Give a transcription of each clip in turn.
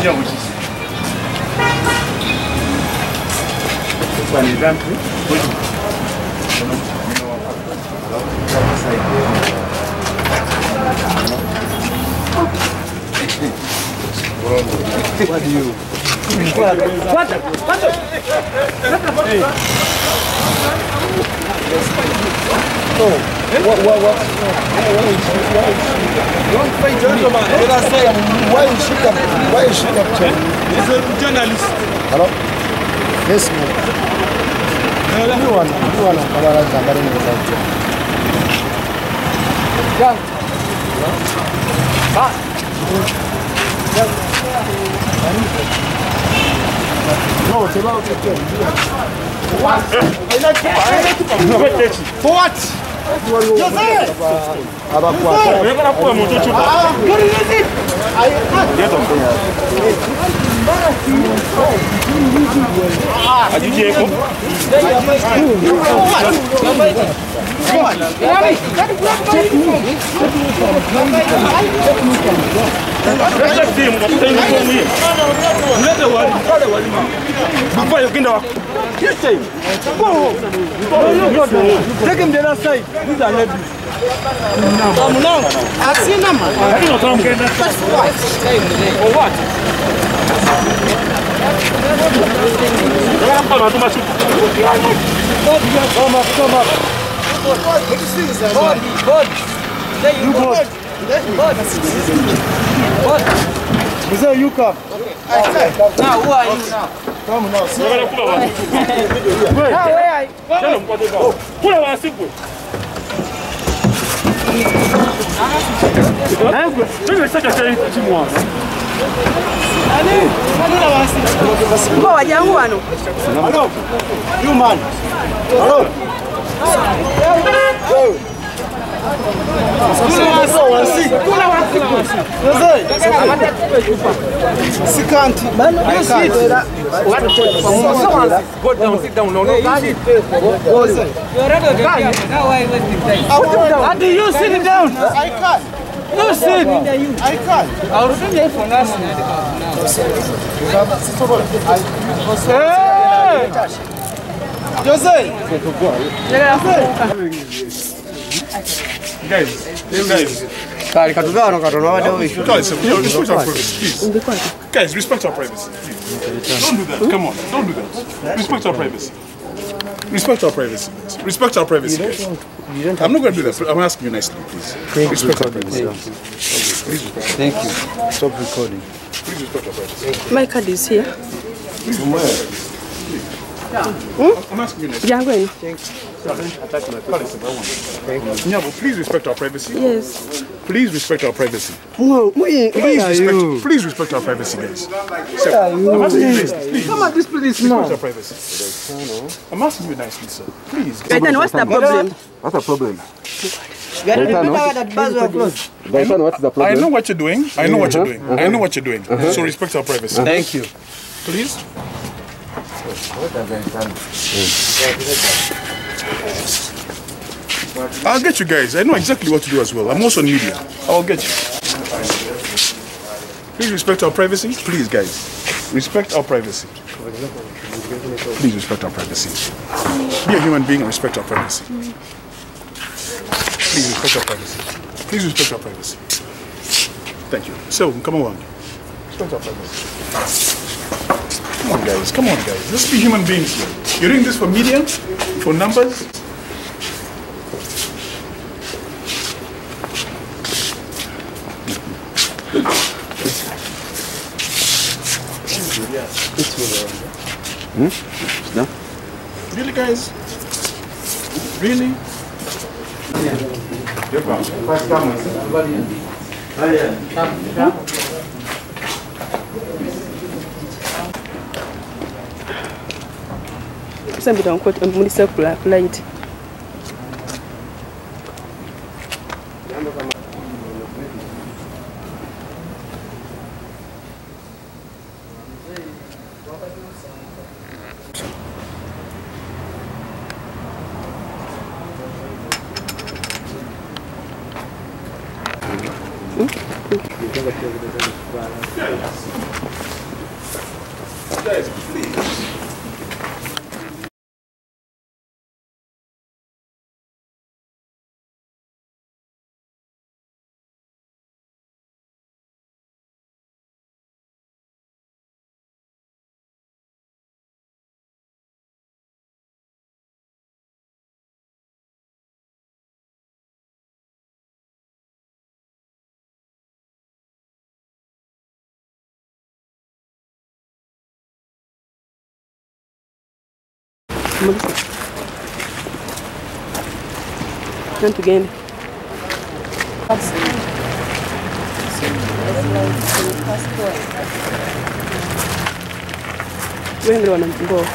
Yeah, which is. This one is empty. What do you? What? Oh, what? Gentleman, let us say, why is she captured? Why is she captured? He's a journalist. Hello? Yes, ma'am. You want to no, it's about to kill. What? For what? Before you get off, Take him the other side. These are ladies. No. I've seen them. for what? Come up. He said you come. Now, who are you now? Come now, sir. Where are you? Hello. You man. Hello. Sit down. No. How do you sit down? I can't. You sit. I can't. I'll send you for us. Jose. Guys. Guys, respect our privacy, please. Don't do that. Come on, don't do that. Respect our privacy. Respect our privacy, guys. Respect our privacy, guys. I'm not going to do that. I'm asking you nicely, please. Respect our privacy. Please respect. Thank you. Stop recording. Please respect our privacy. My card is here. Please. I'm asking you nicely. Yeah, going. Yeah, but please respect our privacy. Yes. Please respect our privacy. Please respect our privacy, guys. I'm asking you nicely. Please. Come on, this place Respect now. our privacy. I'm asking you nicely, sir. Please. Gaetano, what's the problem? What's the problem? Gaetano, What's the problem? I know what you're doing. I know what you're doing. I know what you're doing. So respect our privacy. Thank you. Please. I'll get you guys. I know exactly what to do as well. I'm also media. I'll get you. Please respect our privacy. Please, guys. Respect our privacy. Please respect our privacy. Be a human being and respect our privacy. Please respect our privacy. Please respect our privacy. Thank you. So, come along. Respect our privacy. Come on, guys. Come on, guys. Let's be human beings here. You're doing this for media, for numbers. No? Really, guys? Really? Somebody don't quote Mulisa Light. Guys, please. Não tugende. Wengi wanamgoa.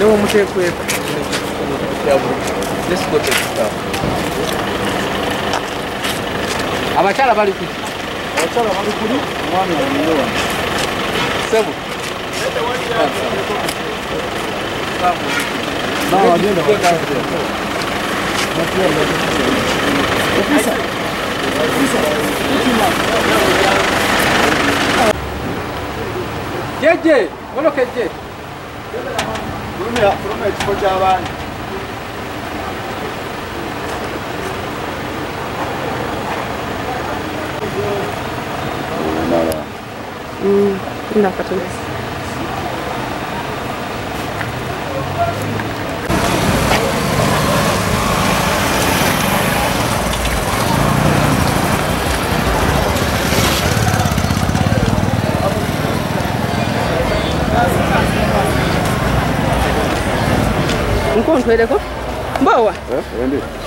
No one will take away. Let's go take stuff. Abachala bali kuti. Abachala bali kuti. Mwana wa Sebu. No, agenda. Jeje, wano keje. Kurumya ekifo ky'abaana. Nda katana. Encontro ele com boa. É, vende.